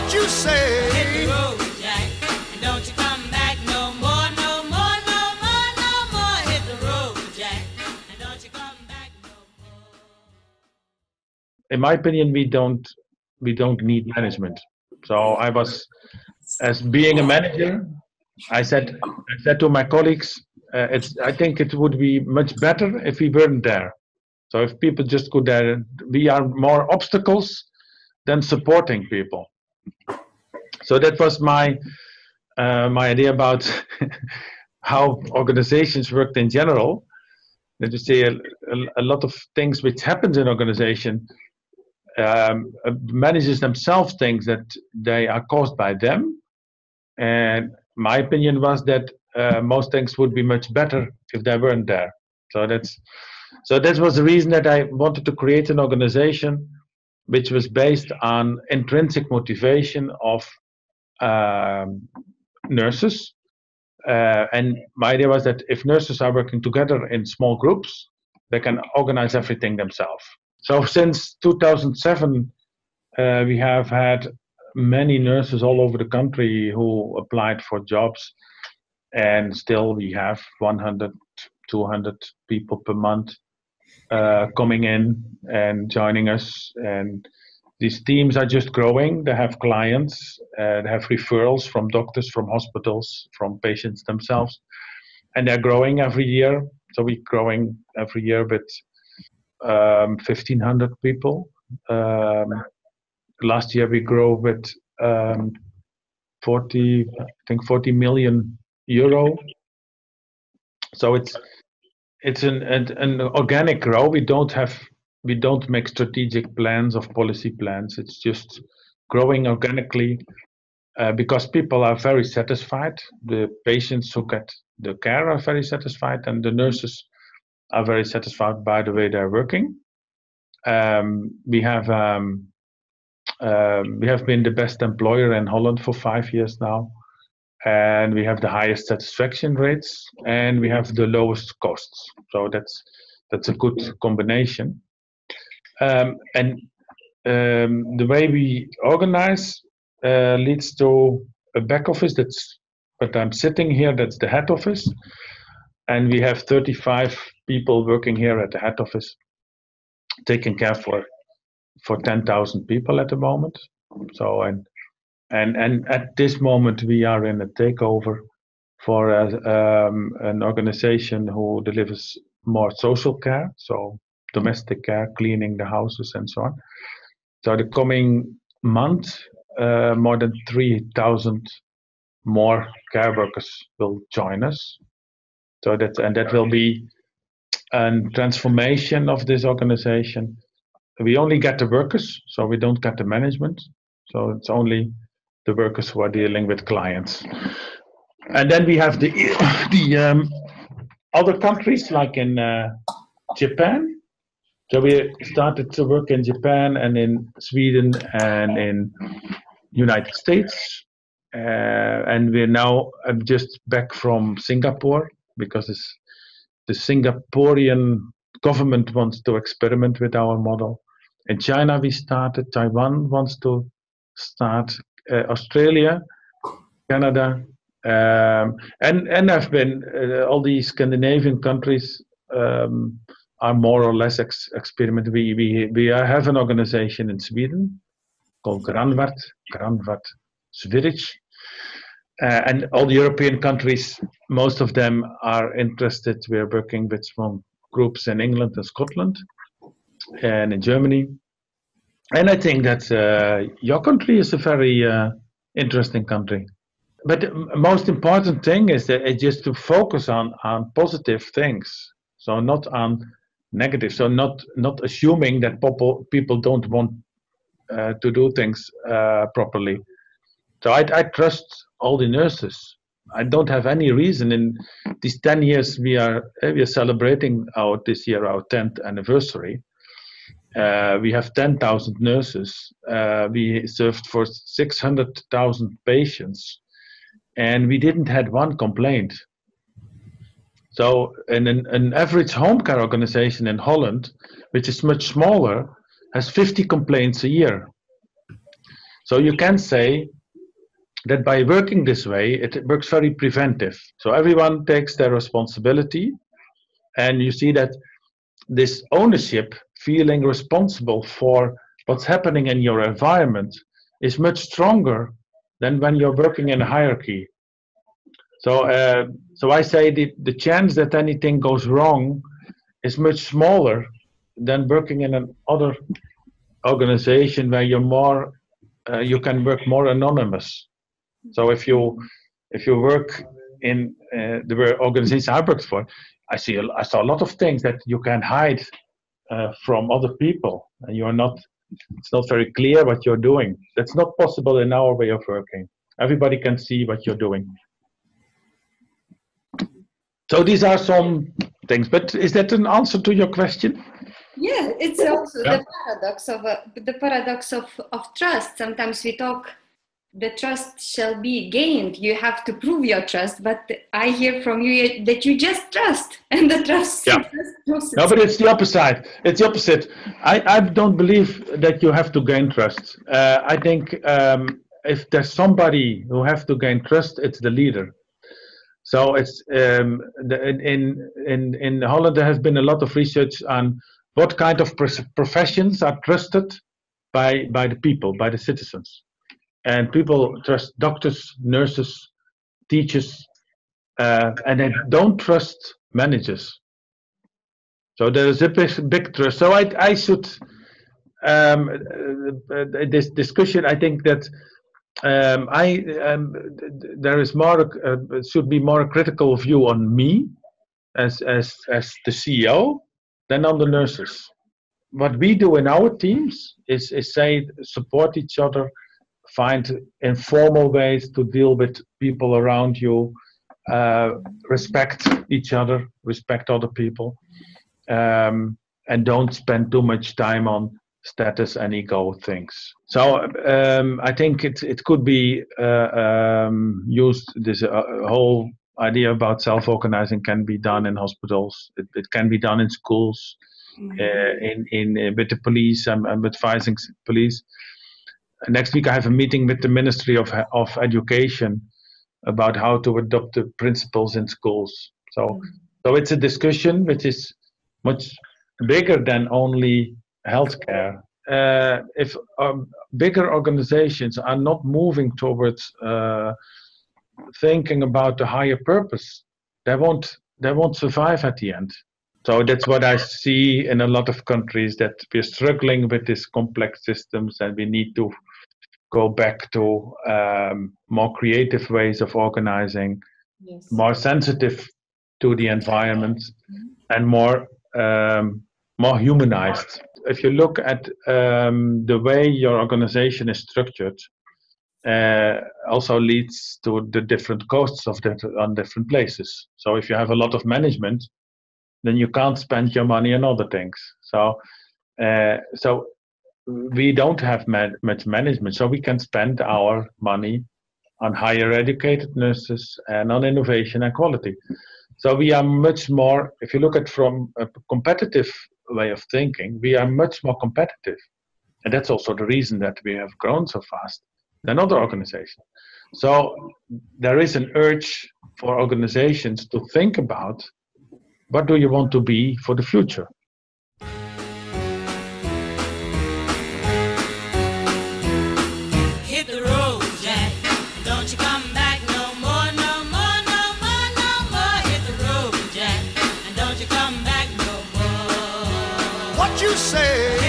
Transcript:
what you say. Hit the road, Jack, and don't you come back no more, no more, no more, no more. Hit the road, Jack, and don't you come back no more. In my opinion, we don't need management. So I was, as being a manager, I said to my colleagues, I think it would be much better if we weren't there. So if people just go there, we are more obstacles than supporting people. So that was my idea about how organizations worked in general. That you see a lot of things which happens in organization. Managers themselves think that they are caused by them, and my opinion was that most things would be much better if they weren't there. So that was the reason that I wanted to create an organization which was based on intrinsic motivation of nurses. And my idea was that if nurses are working together in small groups, they can organize everything themselves. So since 2007, we have had many nurses all over the country who applied for jobs, and still we have 100, 200 people per month coming in and joining us. And these teams are just growing. They have clients, they have referrals from doctors, from hospitals, from patients themselves, and they're growing every year. So we're growing every year with 1,500 people. Last year we grew with 40 million euro. So it's an organic growth. We don't make strategic plans of policy plans. It's just growing organically because people are very satisfied. The patients who get the care are very satisfied, and the nurses are very satisfied by the way they're working. We have been the best employer in Holland for 5 years now, and we have the highest satisfaction rates, and we have the lowest costs. So that's a good combination. And the way we organize leads to a back office. But I'm sitting here. That's the head office, and we have 35 people working here at the head office, taking care for 10,000 people at the moment. So and at this moment we are in a takeover for an organization who delivers more social care, so domestic care, cleaning the houses and so on. So the coming month, more than 3,000 more care workers will join us. So that will be a transformation of this organization. We only get the workers, so we don't get the management. So it's only the workers who are dealing with clients. And then we have the other countries, like in Japan. So we started to work in Japan and in Sweden and in United States. And we're now just back from Singapore because the Singaporean government wants to experiment with our model. In China we started, Taiwan wants to start, Australia, Canada, and I've been, all these Scandinavian countries are more or less experiment. We have an organization in Sweden called Granvard Svirich. And all the European countries, most of them are interested. We're working with some groups in England and Scotland and in Germany. And I think that your country is a very interesting country. But the most important thing is that it's just to focus on positive things. So not on negative. So not assuming that people don't want to do things properly. So I trust all the nurses. I don't have any reason. In these 10 years, we are celebrating this year our 10th anniversary. We have 10,000 nurses. We served for 600,000 patients, and we didn't have one complaint. So an average home care organization in Holland, which is much smaller, has 50 complaints a year. So you can say that by working this way, it works very preventive. So everyone takes their responsibility, and you see that this ownership, feeling responsible for what's happening in your environment, is much stronger than when you're working in a hierarchy. So I say the chance that anything goes wrong is much smaller than working in another organization where you're more, you can work more anonymous. So if you work in the organization I worked for, I saw a lot of things that you can hide from other people, and you are not. It's not very clear what you're doing. That's not possible in our way of working. Everybody can see what you're doing. So these are some things. But is that an answer to your question? Yeah, it's also the paradox of trust. Sometimes we talk, the trust shall be gained. You have to prove your trust, but I hear from you that you just trust, and the trust. Yeah. No, but it's the opposite. It's the opposite. I don't believe that you have to gain trust. I think if there's somebody who have to gain trust, it's the leader. So it's in Holland there has been a lot of research on what kind of professions are trusted by the people, by the citizens. And people trust doctors, nurses, teachers, and they don't trust managers. So there is a big trust. So I should, this discussion, I think that there is more, should be more a critical view on me as the CEO than on the nurses. What we do in our teams is say, support each other, find informal ways to deal with people around you, respect each other, respect other people, and don't spend too much time on status and ego things. So I think it could be used. This whole idea about self-organizing can be done in hospitals. It can be done in schools, in with the police. I'm advising police. Next week I have a meeting with the Ministry of Education about how to adopt the principles in schools. So it's a discussion which is much bigger than only healthcare. If bigger organizations are not moving towards thinking about the higher purpose, they won't survive at the end. So that's what I see in a lot of countries, that we're struggling with these complex systems, and we need to go back to more creative ways of organizing, yes, more sensitive to the environment, and more humanized. If you look at the way your organization is structured, also leads to the different costs of that on different places. So if you have a lot of management, then you can't spend your money on other things. So we don't have much management, so we can spend our money on higher educated nurses and on innovation and quality. So we are much more, if you look at from a competitive way of thinking, we are much more competitive. And that's also the reason that we have grown so fast than other organizations. So there is an urge for organizations to think about, what do you want to be for the future? Hit the road, Jack. Don't you come back no more, no more, no more, no more. Hit the road, Jack. And don't you come back no more. What you say?